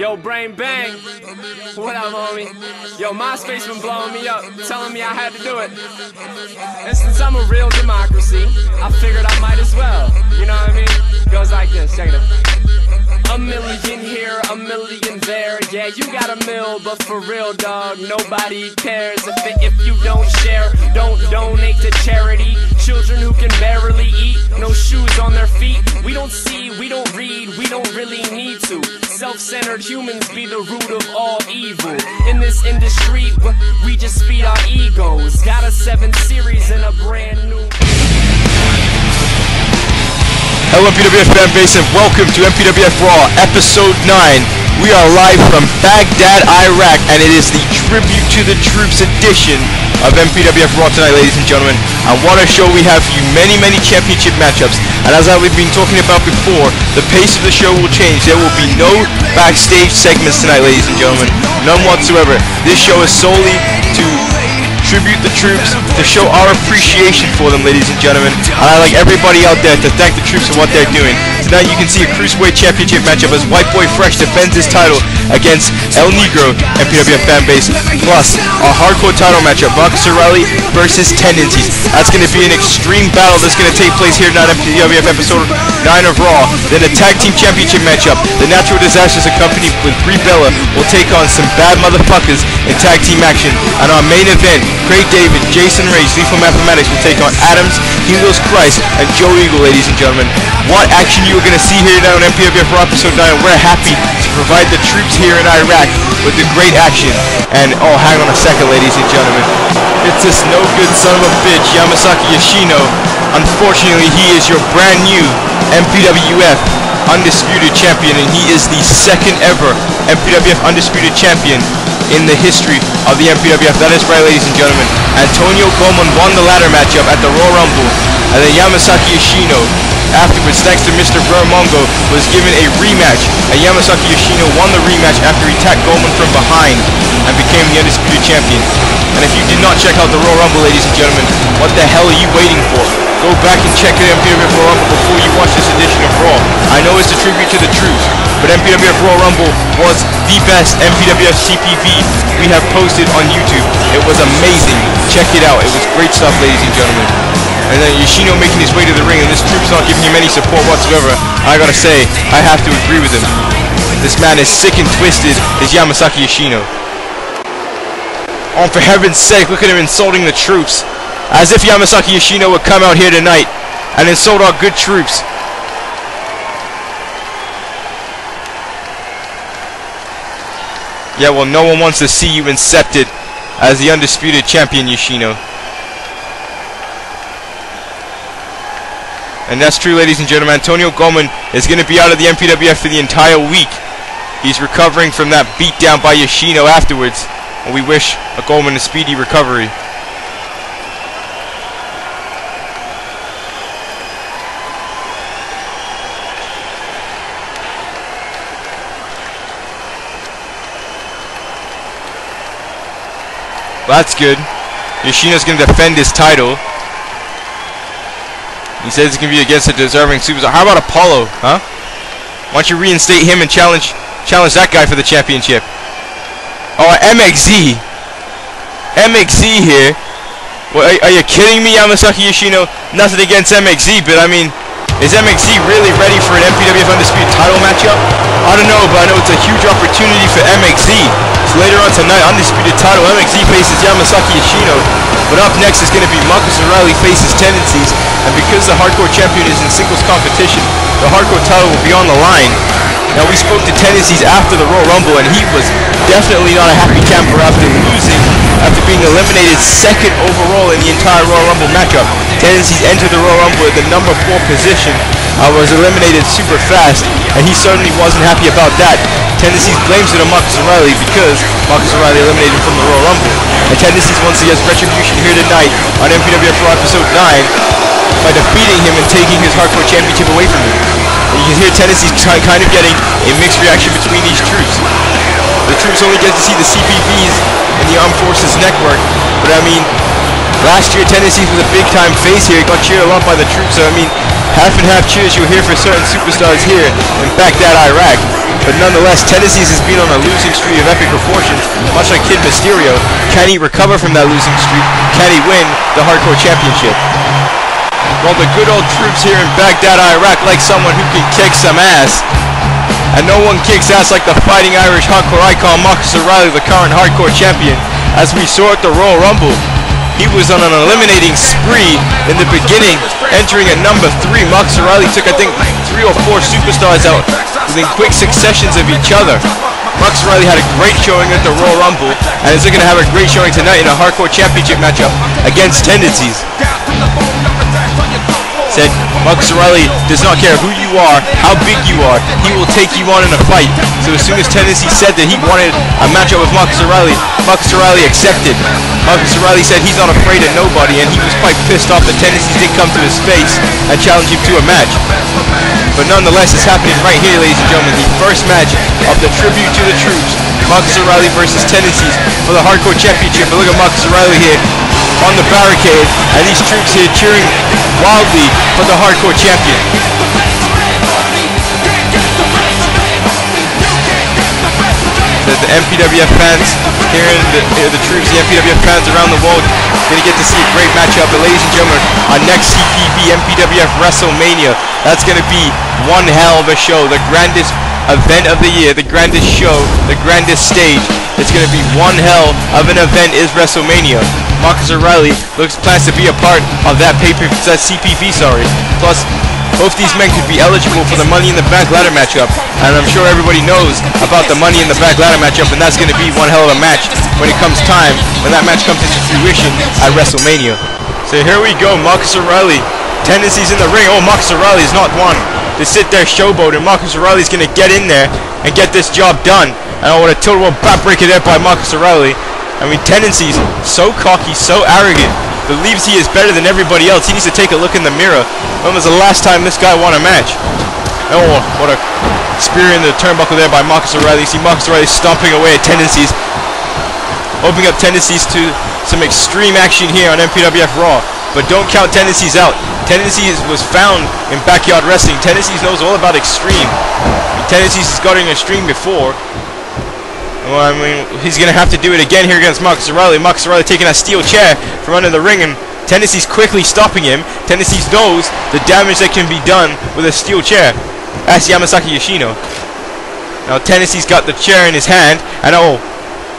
Yo, Brain Bang, what up, homie? Yo, MySpace been blowing me up, telling me I had to do it. And since I'm a real democracy, I figured I might as well. You know what I mean? Goes like this, check it out. A million here, a million there. Yeah, you got a mill, but for real, dog, nobody cares. If you don't share, don't donate to charity. Children who can barely eat, no shoes on their feet. We don't see, we don't read, we don't really need to. Self-centered humans be the root of all evil. In this industry, we just feed our egos. Got a 7 series and a brand new... Hello MPWF fan base and welcome to MPWF RAW episode 9. We are live from Baghdad, Iraq, and it is the Tribute to the Troops edition of MPWF RAW tonight, ladies and gentlemen. And what a show we have for you, many championship matchups. And as I've been talking about before, the pace of the show will change. There will be no backstage segments tonight, ladies and gentlemen. None whatsoever. This show is solely to tribute the troops, to show our appreciation for them, ladies and gentlemen. And I'd like everybody out there to thank the troops for what they're doing. Tonight you can see a Cruiserweight championship matchup as White Boy Fresh defends his title against El Negro, MPWF fan base, plus our hardcore title matchup, Marcus O'Reilly versus Tendencies. That's going to be an extreme battle that's going to take place here tonight, MPWF episode 9 of Raw. Then a tag team championship matchup, the Natural Disasters accompanied with Brie Bella will take on some bad motherfuckers in tag team action. And our main event, Craig David, Jason Reyes, Lethal Mathematics will take on Adams, Helios Christ, and Joe Eagle, ladies and gentlemen. What action you are going to see here now on MPWF Raw episode 9. We're happy to provide the troops here in Iraq with the great action. And, oh, hang on a second, ladies and gentlemen. It's this no good son of a bitch, Yamasaki Yoshino. Unfortunately, he is your brand new MPWF Undisputed Champion, and he is the second ever MPWF Undisputed Champion in the history of the MPWF. That is right, ladies and gentlemen. Antonio Goldman won the ladder matchup at the Royal Rumble, and then Yamasaki Yoshino, afterwards, thanks to Mr. Vern Mongo, was given a rematch, and Yamasaki Yoshino won the rematch after he attacked Goldman from behind and became the Undisputed Champion. And if you did not check out the Royal Rumble, ladies and gentlemen, what the hell are you waiting for? Go back and check the MPWF Royal Rumble before you watch this edition of Raw. I know it's a tribute to the troops, but MPWF Royal Rumble was the best MPWF CPV we have posted on YouTube. It was amazing. Check it out. It was great stuff, ladies and gentlemen. And then Yoshino making his way to the ring, and this troop's not giving him any support whatsoever. I gotta say, I have to agree with him. This man is sick and twisted, is Yamasaki Yoshino. Oh, for heaven's sake, look at him insulting the troops. As if Yamasaki Yoshino would come out here tonight and insult our good troops. Yeah, well, no one wants to see you incepted as the Undisputed Champion, Yoshino. And that's true, ladies and gentlemen. Antonio Goldman is going to be out of the MPWF for the entire week. He's recovering from that beatdown by Yoshino afterwards. And we wish Goldman a speedy recovery. Well, that's good. Yoshino's going to defend his title. He says it's going to be against a deserving superstar. How about Apollo, huh? Why don't you reinstate him and challenge that guy for the championship? Oh, MXZ. MXZ here. Well, are you kidding me, Yamasaki Yoshino? Nothing against MXZ, but I mean, is MXZ really ready for an MPWF Undisputed title matchup? I don't know, but I know it's a huge opportunity for MXZ. So later on tonight, Undisputed title, MXZ faces Yamasaki Yoshino. But up next is going to be Marcus O'Reilly faces Tendencies. And because the Hardcore Champion is in singles competition, the Hardcore title will be on the line. Now, we spoke to Tendencies after the Royal Rumble, and he was definitely not a happy camper after losing, after being eliminated second overall in the entire Royal Rumble matchup. Tendencies entered the Royal Rumble at the number 4 position, was eliminated super fast, and he certainly wasn't happy about that. Tendencies blames it on Marcus O'Reilly because Marcus O'Reilly eliminated him from the Royal Rumble. And Tendencies wants to get retribution here tonight on MPWF Raw episode 9 by defeating him and taking his Hardcore Championship away from him. And you can hear Tendencies kind of getting a mixed reaction between these troops. The troops only get to see the CPVs and the Armed Forces Network, but I mean, last year Tendencies was a big time face here. He got cheered a lot by the troops, so I mean, half and half cheers you'll hear for certain superstars here in Baghdad, Iraq. But nonetheless, Tennessee's has been on a losing streak of epic proportions, much like Kid Mysterio. Can he recover from that losing streak? Can he win the Hardcore Championship? Well, the good old troops here in Baghdad, Iraq like someone who can kick some ass. And no one kicks ass like the fighting Irish hardcore icon Marcus O'Reilly, the current hardcore champion. As we saw at the Royal Rumble, he was on an eliminating spree in the beginning, entering at number 3. Marcus O'Reilly took, I think, 3 or 4 superstars out within quick successions of each other. Marcus O'Reilly had a great showing at the Royal Rumble, and is looking to have a great showing tonight in a hardcore championship matchup against Tendencies. Said Marcus O'Reilly does not care who you are, how big you are, he will take you on in a fight. So as soon as Tennessee said that he wanted a matchup with Marcus O'Reilly accepted. Marcus O'Reilly said he's not afraid of nobody, and he was quite pissed off that Tennessee didn't come to his face and challenge him to a match. But nonetheless, it's happening right here, ladies and gentlemen, the first match of the Tribute to the Troops, Marcus O'Reilly versus Tennessee for the Hardcore Championship. But look at Marcus O'Reilly here on the barricade, and these troops here cheering wildly for the Hardcore Champion. The MPWF fans here in the troops, the MPWF fans around the world, gonna get to see a great matchup. But ladies and gentlemen, our next CPV MPWF WrestleMania, that's gonna be one hell of a show, the grandest event of the year, the grandest show, the grandest stage. It's gonna be one hell of an event is WrestleMania. Marcus O'Reilly plans to be a part of that CPV, sorry. Plus, both these men could be eligible for the Money in the Bank ladder matchup, and I'm sure everybody knows about the Money in the Bank ladder matchup, and that's going to be one hell of a match when it comes time, when that match comes into fruition at WrestleMania. So here we go, Marcus O'Reilly. Tennessee's in the ring. Oh, Marcus O'Reilly is not one to sit there showboating. Marcus O'Reilly's going to get in there and get this job done. And oh, what a total backbreaker there by Marcus O'Reilly. I mean, Tennessee's so cocky, so arrogant, believes he is better than everybody else. He needs to take a look in the mirror. When was the last time this guy won a match? Oh, what a spear in the turnbuckle there by Marcus O'Reilly. You see Marcus O'Reilly stomping away at Tennessee's, opening up Tennessee's to some extreme action here on MPWF RAW. But don't count Tennessee's out. Tennessee was found in backyard wrestling. Tennessee knows all about extreme. Tennessee's got an extreme before. Well, I mean, he's going to have to do it again here against Marcus O'Reilly. Marcus O'Reilly taking a steel chair from under the ring, and Tennessee's quickly stopping him. Tennessee knows the damage that can be done with a steel chair. That's Yamasaki Yoshino. Now Tennessee's got the chair in his hand, and oh,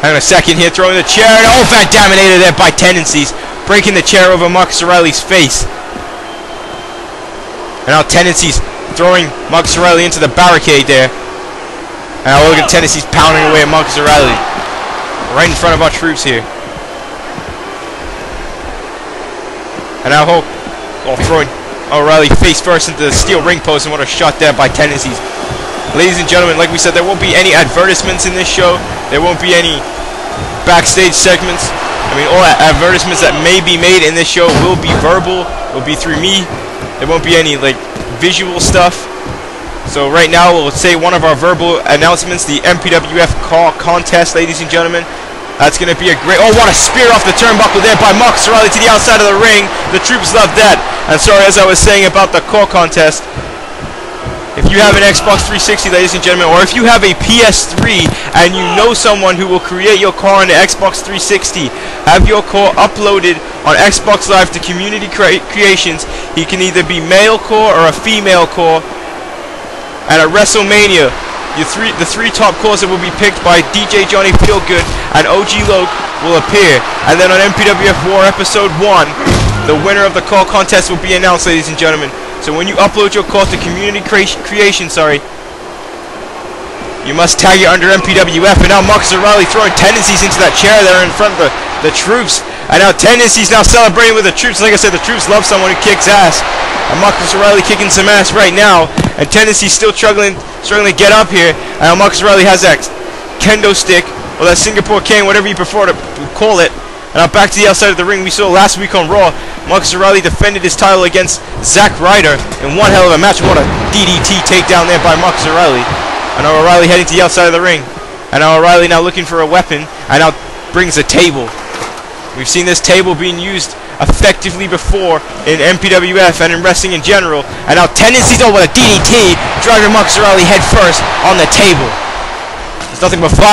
hang on a second here, throwing the chair, and oh, Van Daminator there by Tennessee's, breaking the chair over Marcus O'Reilly's face. And now Tennessee's throwing Marcus O'Reilly into the barricade there. And now look at Tennessee's pounding away at Marcus O'Reilly, right in front of our troops here. And now throwing O'Reilly face first into the steel ring post, and what a shot there by Tennessee's. Ladies and gentlemen, like we said, there won't be any advertisements in this show. There won't be any backstage segments. I mean, all advertisements that may be made in this show will be verbal, will be through me. There won't be any like visual stuff. So right now we'll say one of our verbal announcements, the MPWF Call Contest, ladies and gentlemen. That's going to be a great... Oh, what a spear off the turnbuckle there by Marcus O'Reilly to the outside of the ring. The troops love that. And sorry, as I was saying about the Call Contest, if you have an Xbox 360, ladies and gentlemen, or if you have a PS3 and you know someone who will create your car on the Xbox 360, have your car uploaded on Xbox Live to Community Creations. He can either be male core or a female core. And at WrestleMania, the three top cores that will be picked by DJ Johnny Feelgood and OG Loke will appear. And then on MPWF RAW Episode 1, the winner of the call contest will be announced, ladies and gentlemen. So when you upload your call to Community Creation, you must tag it under MPWF. And now Marcus O'Reilly throwing Tennessee's into that chair there in front of the troops. And now Tennessee's now celebrating with the troops. Like I said, the troops love someone who kicks ass. And Marcus O'Reilly kicking some ass right now. And Tennessee's still struggling to get up here. And now Marcus O'Reilly has that kendo stick, or that Singapore cane, whatever you prefer to call it. And now back to the outside of the ring. We saw last week on Raw, Marcus O'Reilly defended his title against Zack Ryder in one hell of a match. What a DDT takedown there by Marcus O'Reilly. And now O'Reilly heading to the outside of the ring. And now O'Reilly now looking for a weapon, and now brings a table. We've seen this table being used effectively before in MPWF and in wrestling in general. And now tendencies over a DDT, driving Marcus Riley head first on the table. There's nothing but fire.